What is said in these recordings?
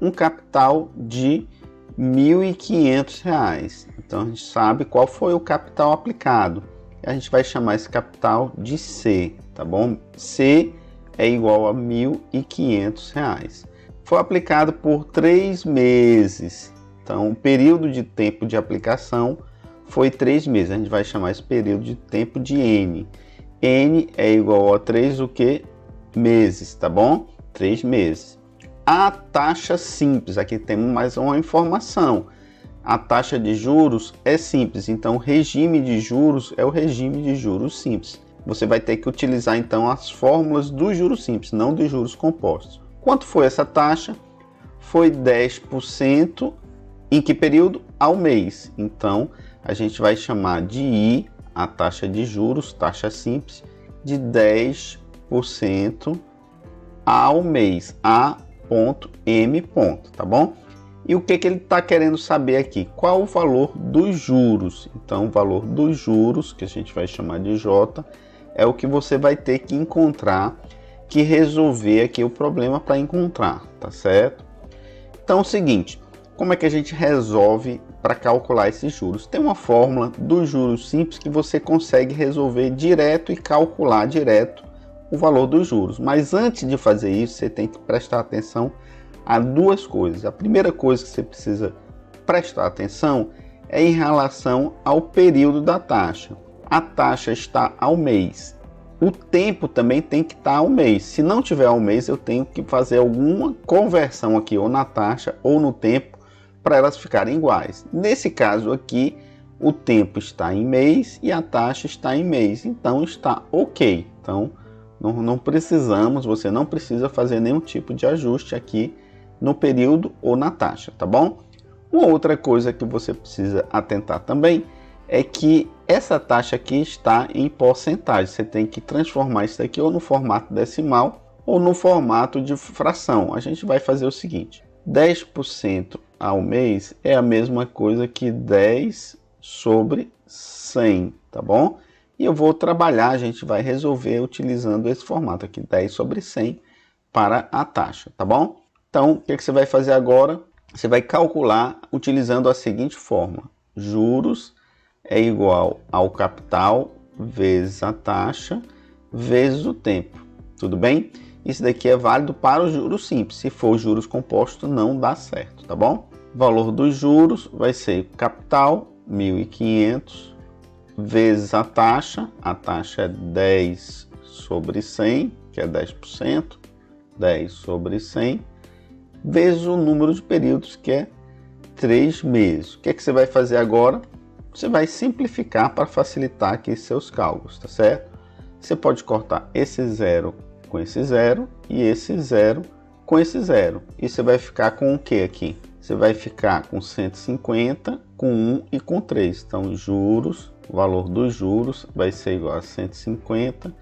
um capital de R$ 1.500. Então a gente sabe qual foi o capital aplicado. A gente vai chamar esse capital de C, tá bom? C é igual a R$ 1.500. Foi aplicado por 3 meses. Então o período de tempo de aplicação foi 3 meses. A gente vai chamar esse período de tempo de N. N é igual a 3 o que? Meses, tá bom? 3 meses. A taxa simples, aqui temos mais uma informação. A taxa de juros é simples, então o regime de juros é o regime de juros simples. Você vai ter que utilizar então as fórmulas dos juros simples, não dos juros compostos. Quanto foi essa taxa? Foi 10%. Em que período? Ao mês. Então a gente vai chamar de I, a taxa de juros, taxa simples, de 10% ao mês, A.M. tá bom? E o que ele está querendo saber aqui? Qual o valor dos juros? Então, o valor dos juros, que a gente vai chamar de J, é o que você vai ter que encontrar, que resolver aqui o problema para encontrar, tá certo? Então, é o seguinte, como é que a gente resolve para calcular esses juros? Tem uma fórmula dos juros simples que você consegue resolver direto e calcular direto o valor dos juros. Mas antes de fazer isso, você tem que prestar atenção a duas coisas. A primeira coisa que você precisa prestar atenção é em relação ao período da taxa. A taxa está ao mês. O tempo também tem que estar ao mês. Se não tiver ao mês, eu tenho que fazer alguma conversão aqui, ou na taxa ou no tempo, para elas ficarem iguais. Nesse caso aqui, o tempo está em mês e a taxa está em mês. Então está ok. Então não precisamos, você não precisa fazer nenhum tipo de ajuste aqui no período ou na taxa, tá bom? Uma outra coisa que você precisa atentar também é que essa taxa aqui está em porcentagem. Você tem que transformar isso aqui ou no formato decimal ou no formato de fração. A gente vai fazer o seguinte: 10% ao mês é a mesma coisa que 10 sobre 100, tá bom? E eu vou trabalhar, a gente vai resolver utilizando esse formato aqui, 10 sobre 100 para a taxa, tá bom? Então, o que você vai fazer agora? Você vai calcular utilizando a seguinte forma: juros é igual ao capital vezes a taxa vezes o tempo, tudo bem? Isso daqui é válido para os juros simples. Se for juros compostos, não dá certo, tá bom? O valor dos juros vai ser capital, 1.500, vezes a taxa é 10 sobre 100, que é 10%, 10 sobre 100, vezes o número de períodos, que é 3 meses. O que você vai fazer agora? Você vai simplificar para facilitar aqui seus cálculos, tá certo? Você pode cortar esse zero com esse zero e esse zero com esse zero. E você vai ficar com o que aqui? Você vai ficar com 150, com 1 e com 3. Então, juros, o valor dos juros vai ser igual a 150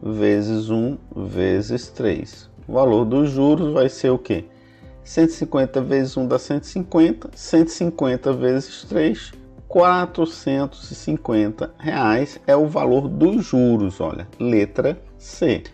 vezes 1 vezes 3. O valor dos juros vai ser o quê? 150 vezes 1 dá 150, 150 vezes 3, R$450 é o valor dos juros, olha, letra C.